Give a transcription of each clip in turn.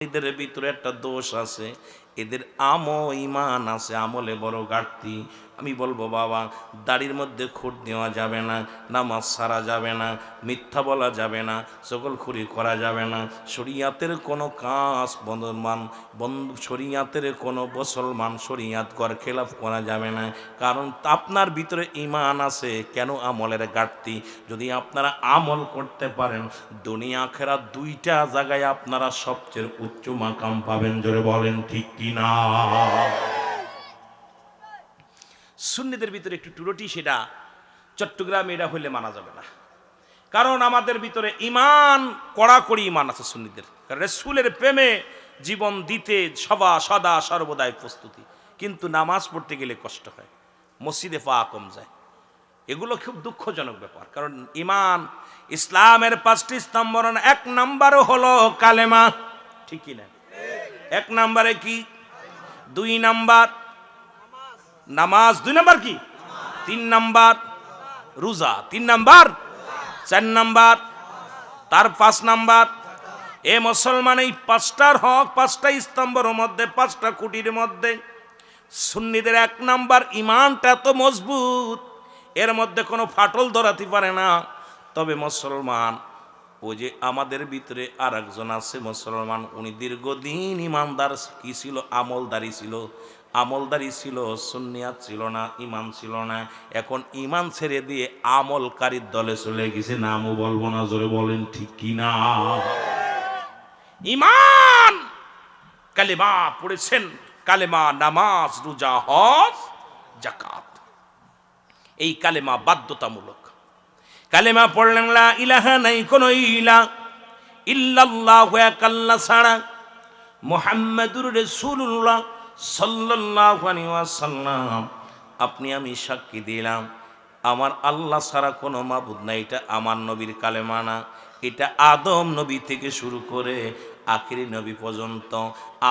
এদের ভিতরে একটা দোষ আছে, এদের ইমান আছে, আমলে বড় ঘাটতি। আমি বলবো বাবা, দাড়ির মধ্যে খুঁট দেওয়া যাবে না, নামাজ সারা যাবে না, মিথ্যা বলা যাবে না, সকলখুরি করা যাবে না, শরিয়াতের কোনো কাজ শরিয়াতের কোনো মুসলমান শরিয়াত কর খেলাফ করা যাবে না। কারণ আপনার ভিতরে ইমান আছে, কেন আমলের ঘাটতি। যদি আপনারা আমল করতে পারেন, দুনিয়া আখিরাত দুইটা জায়গায় আপনারা সবচেয়ে উচ্চ মাকাম পাবেন। জোরে বলেন ঠিক কিনা? সুন্নিদের ভিতরে একটু টুরটি, সেটা চট্টগ্রামে এটা হইলে মানা যাবে না। কারণ আমাদের ভিতরে ইমান, কড়াকড়ি ইমান আছে সুন্নিদের। কারণ রাসূলের প্রেমে জীবন দিতে সদা সর্বদাই প্রস্তুতি, কিন্তু নামাজ পড়তে গেলে কষ্ট হয়, মসজিদে পা কম যায়। এগুলো খুব দুঃখজনক ব্যাপার। কারণ ইমান, ইসলামের 5টি স্তম্ভ, 1 নম্বরে হলো কালেমা, ঠিক কি না? 1 নম্বরে কি? 2 নাম্বার নামাজ, 2 নাম্বার কি? 3 নাম্বার রোজা, 3 নাম্বার, 4 নাম্বার, তার 5 নাম্বার। এ মুসলমান, এই 5টার হক, 5টা স্তম্ভের মধ্যে, 5টা খুঁটির মধ্যে সুন্নিদের 1 নাম্বার ইমানটা তো মজবুত, এর মধ্যে কোনো ফাটল ধরাতে পারে না। তবে মুসলমান, ওই যে আমাদের ভিতরে আর একজন আছে মুসলমান, উনি দীর্ঘদিন ইমানদার কি ছিল, আমলদারি ছিল, সুন্নিয়াত ছিল না, ইমান ছিল না। এখন ইমান ছেড়ে দিয়ে আমলকারীর দলে চলে গেছে, নামও বলবো না, জোরে বলেন ঠিক কিনা? ইমান, কালেমা পড়েছেন, কালেমা, নামাজ, রোজা, হজ, যাকাত, এই কালেমা বাধ্যতামূলক। কালেমা পড়লেন লা ইলাহা, নাই কোন ইলা ইল্লাল্লাহু, এক আল্লাহ ছাড়া, মুহাম্মাদুর রাসূলুল্লাহ সাল্লাল্লাহু আলাইহি ওয়াসাল্লাম, আপনি আমি সাক্ষী দিলাম আমার আল্লাহ ছাড়া কোনো মাবুদ নাই। এটা আমার নবীর কালেমা না, এটা আদম নবী থেকে শুরু করে আখিরি নবী পর্যন্ত।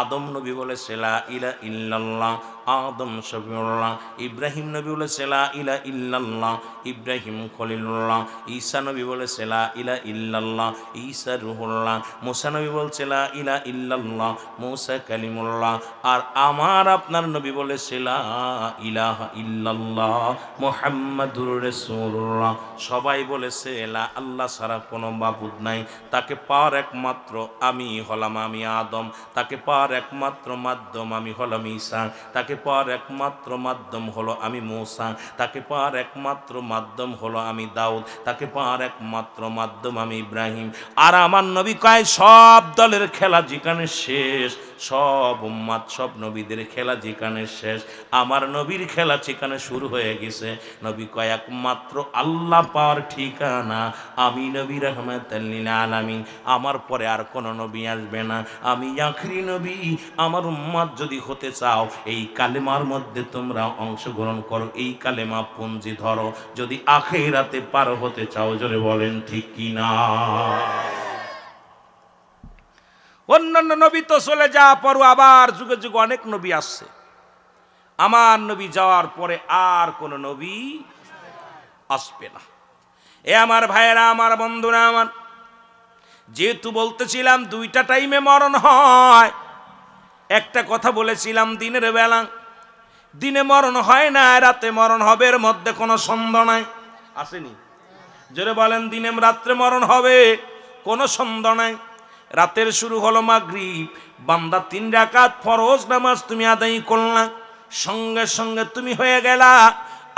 আদম নবী বলেছে লা ইলাহা ইল্লাল্লাহ, আদম শফিউল্লাহ। ইব্রাহিম নবী বলেছে লা ইলাহা ইল্লাল্লাহ, ইব্রাহিম খলিলুল্লাহ। ঈসা নবী বলেছে লা ইলাহা ইল্লাল্লাহ, ঈসা রুহুল্লাহ। মুসা নবী বলছে লা ইলাহা ইল্লাল্লাহ, মুসা কালিমুল্লাহ। আর আমার আপনার নবী বলেছে লা ইলাহা ইল্লাল্লাহ, মুহাম্মাদুর রাসূলুল্লাহ। সবাই বলেছে লা, আল্লাহ ছাড়া কোনো মাবুদ নাই, তাকে পাওয়ার একমাত্র আমি হলাম আমি আদম, তাকে পাওয়ার একমাত্র মাধ্যম আমি হলাম ঈসা, তাকে পাওয়ার একমাত্র মাধ্যম হলো আমি মূসা, তাকে পাওয়ার একমাত্র মাধ্যম হলো আমি দাউদ, তাকে পাওয়ার একমাত্র মাধ্যম আমি ইব্রাহিম। আর আমার নবী কয় সব দলের খেলা যেখানে শেষ, সব উম্মাত, সব নবীদের খেলা যেখানে শেষ, আমার নবীর খেলা যেখানে শুরু হয়ে গেছে। নবী কয় একমাত্র আল্লাহ পাওয়ার ঠিকানা আমি নবী রাহমাতাল লিল আলামিন, আমার পরে আর কোনো নবী আসবে না, আমি আখিরি নবী। আমার উম্মাত যদি হতে চাও, এই কালেমার মধ্যে তোমরা অংশগ্রহণ করো, এই কালেমা পুঞ্জি ধরো, যদি আখিরাতে পার হতে চাও। জোরে বলেন ঠিক কিনা? অন্যান্য নবী তো চলে যাওয়া পর আবার যুগে যুগে অনেক নবী আসছে, আমার নবী যাওয়ার পরে আর কোন নবী আসবে না। এ আমার ভাইয়েরা, আমার বন্ধুরা, আমার যেহেতু বলতেছিলাম 2টা টাইমে মরণ হয়, একটা কথা বলেছিলাম দিনের বেলা, দিনে মরণ হয় না, রাতে মরণ হবে, এর মধ্যে কোনো সন্দেহ নাই। আসেনি? জোরে বলেন, দিনে রাত্রে মরণ হবে, কোনো সন্দেহ নাই। রাতের শুরু হলো মাগরিব, বান্দা 3 রাকাত ফরজ নামাজ তুমি আদায় করলা, সঙ্গে সঙ্গে তুমি হয়ে গেলা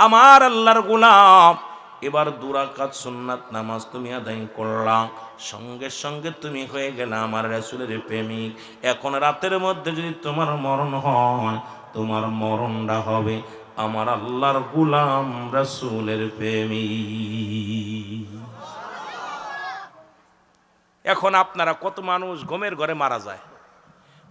আমার আল্লাহর গোলাম। এবার 2 রাকাত সুন্নাত নামাজ তুমি আদায় করলা, সঙ্গে সঙ্গে তুমি হয়ে গেলা আমার রাসূলের প্রেমিক। এখন রাতের মধ্যে যদি তোমার মরণ হয়, তোমার মরণটা হবে আমার আল্লাহর গোলাম রাসূলের প্রেমিক। এখন আপনারা, কত মানুষ ঘুমের ঘরে মারা যায়,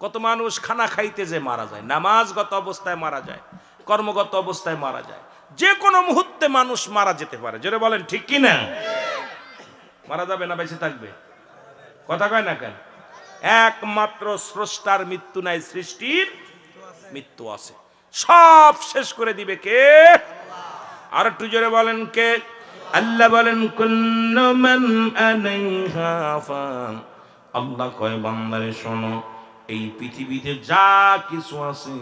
কত মানুষ খানা খাইতে যে মারা যায়, নামাজগত অবস্থায় মারা যায়, কর্মগত অবস্থায় মারা যায়, যে কোনো মুহূর্তে মানুষ মারা যেতে পারে। জোরে বলেন ঠিক কি না? মারা যাবে না বেঁচে থাকবে? কথা কয় না কেন? একমাত্র স্রষ্টার মৃত্যু নাই, সৃষ্টির মৃত্যু আছে। সব শেষ করে দিবে কে? আর একটু জোরে বলেন কে? আল্লাহ বলেন কুল্লু মান আলাইহা ফান। আল্লাহ কয় বান্দারে শোনো, এই পৃথিবীতে যা কিছু আছে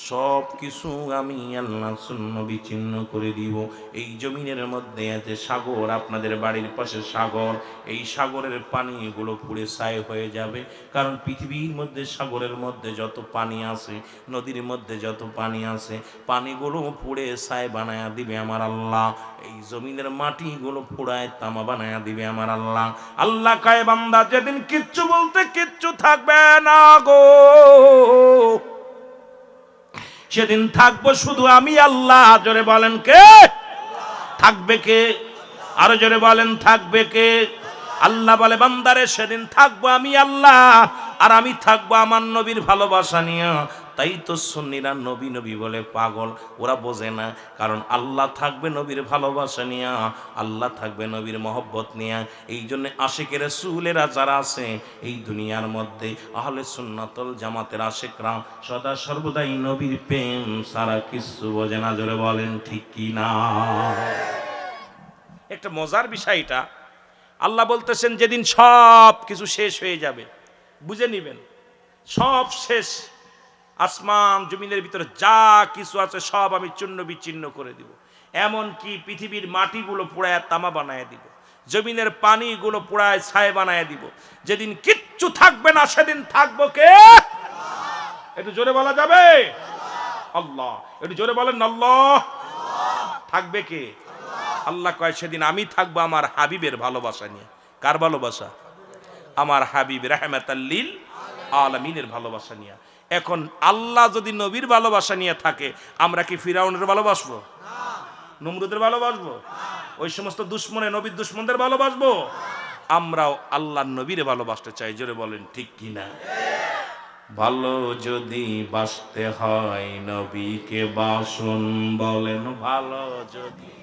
সব কিছু আমি আল্লাহ শূন্য বিচ্ছিন্ন করে দিব। এই জমিনের মধ্যে আছে সাগর, আপনাদের বাড়ির পাশে সাগর, এই সাগরের পানিগুলো পুড়ে ছাই হয়ে যাবে। কারণ পৃথিবীর মধ্যে সাগরের মধ্যে যত পানি আছে, নদীর মধ্যে যত পানি আছে, পানিগুলো পুড়ে ছাই বানায়া দিবে আমার আল্লাহ। এই জমিনের মাটিগুলো পুড়ায় তামা বানায়া দিবে আমার আল্লাহ। আল্লাহ কয় বান্দা যেদিন কিচ্ছু বলতে কিচ্ছু থাকবে না গো, সেদিন থাকবো শুধু আমি আল্লাহ। জোরে বলেন কে থাকবে? কে? আরো জোরে বলেন থাকবে কে? আল্লাহ বলে বান্দারে সেদিন থাকবো আমি আল্লাহ, আর আমি থাকবো আমার নবীর ভালোবাসা নিয়ে। তাই তো সুন্নিরা নবী নবী বলে পাগল, ওরা বোঝে না। কারণ আল্লাহ থাকবে নবীর ভালোবাসা নিয়ে, আল্লাহ থাকবে নবীর মহব্বত নিয়ে। এই জন্য আশিকের রাসূলেরা যারা আছে এই দুনিয়ার মধ্যে, আহলে সুন্নাতুল জামাতের আশিকরা সদা সর্বদাই নবীর প্রেম সারা কিছু বোঝে না। জোরে বলেন ঠিক কি না? একটা মজার বিষয় এটা, আল্লাহ বলতেছেন যেদিন সব কিছু শেষ হয়ে যাবে, বুঝে নিবেন সব শেষ, আসমান জমিনের ভিতরে যা কিছু আছে সব আমি চূর্ণ বিচ্ছিন্ন করে দিব। এমন কি পৃথিবীর মাটিগুলো পোড়ায় তামা বানায় দিব, জমিনের পানিগুলো পোড়ায় ছাই বানায় দিব। যেদিন কিচ্ছু থাকবে না সেদিন থাকবো কে? একটু জোরে বলা যাবে? আল্লাহ। একটু জোরে বলেন আল্লাহ। থাকবে কে? আল্লাহ কয় সেদিন আমি থাকবো আমার হাবিবের ভালোবাসা নিয়ে। কার ভালোবাসা? আমার হাবিব রাহমাতাল লিল আলামিনের ভালোবাসা নিয়ে। এখন আল্লাহ যদি নবীর ভালোবাসা নিয়ে থাকে, আমরা কি ফিরাউনের ভালোবাসবো? নমরুদের ভালোবাসবো? ওই সমস্ত দুশ্মনে নবীর দুশ্মনদের ভালোবাসবো? আমরাও আল্লাহর নবীর ভালোবাসতে চাই। জোরে বলেন ঠিক কিনা? ভালো যদি বাসতে হয় নবীকে বাসুন, বলেন ভালো যদি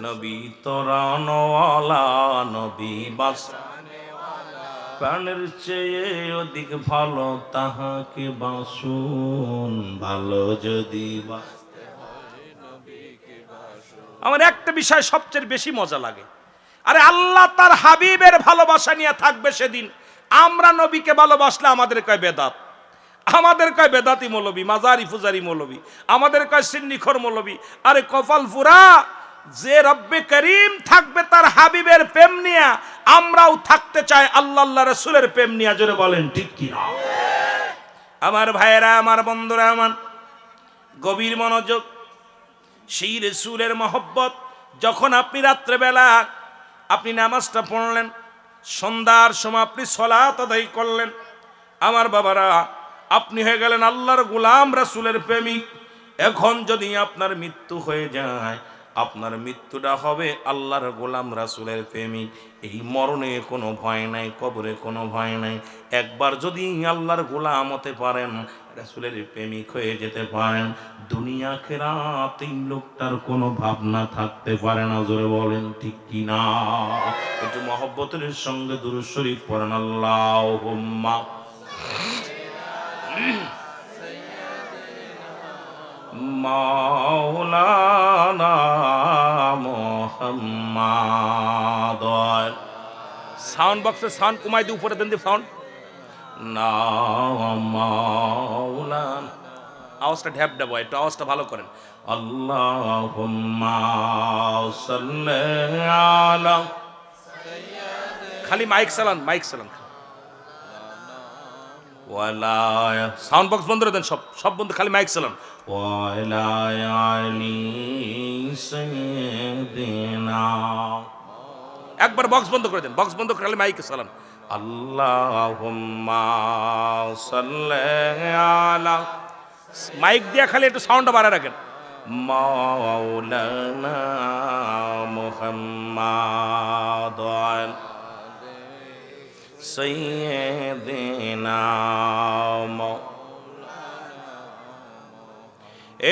নবী তোরানওয়ালা, নবী বাস প্রাণের চেয়ে অধিক ভালো তাহাকে বাসুন, ভালো যদি আমার একটা বিষয় সবচেয়ে বেশি মজা লাগে, আরে আল্লাহ তার হাবিবের ভালোবাসা নিয়ে থাকবে সেদিন, আমরা নবীকে ভালোবাসলে আমাদের কয় বেদাত, আমাদের কয় বেদাতি মৌলবী, মাজারি ফুজারি মৌলবী, আমাদের কয় সিন্নিখর মৌলবী। আরে কপাল ফুরা, যে রব্বে করিম থাকবে তার হাবিবের প্রেম নিয়ে, আমরাও থাকতে চাই আল্লাহ আল্লাহ রাসূলের প্রেম নিয়ে। জোরে বলেন ঠিক কি না? আমার ভাইয়েরা, আমার বন্ধুরা, আমার গভীর মনোযোগ। সেই রাসূলের মহব্বত যখন আপনি রাত্রেবেলা আপনি নামাজটা পড়লেন, সন্ধ্যার সময় আপনি সালাত আদায় করলেন, আমার বাবারা আপনি হয়ে গেলেন আল্লাহর গোলাম, রাসূলের প্রেমিক। এখন যদি আপনার মৃত্যু হয়ে যায়, আপনার মৃত্যুটা হবে আল্লাহর গোলাম রাসূলের প্রেমিক। এই মরণে কোনো ভয় নাই, কবরে কোনো ভয় নাই। একবার যদি আল্লাহর গোলাম হতে পারেন, রাসূলের প্রেমিক হয়ে যেতে পারেন, দুনিয়া আখিরাত এই লোকটার কোনো ভাবনা থাকতে পারে না। জোরে বলেন ঠিক কি না? একটু মহব্বতের সঙ্গে দুরূদ শরীফ পড়েন। আল্লাহুম্মা মাওলানা মুহাম্মাদ। সাউন্ড বক্সে সাউন্ড কমাই দিয়ে উপরে দেন, দি সাউন্ড না মাওলানা, আওয়াজটা ঢ্যাপ দেবো, একটু আওয়াজটা ভালো করেন। আল্লাহুম্মা সাল্লি আলা, খালি মাইক চালান, মাইক চালান, ওয়ালা সাউন্ড বক্স বন্ধ করে দেন, সব বন্ধ, খালি মাইক চালান। ওয়ালা আলি সাইয়্যিদিনা, একবার বক্স বন্ধ করে দেন, বক্স বন্ধ করে খালি মাইক চালান। আল্লাহুম্মা সাল্লি আলা, মাইক দিয়া খালি একটু সাউন্ডটা বাড়ায় রাখেন। মাওলানা মুহাম্মাদ সাইয়্যিদিনা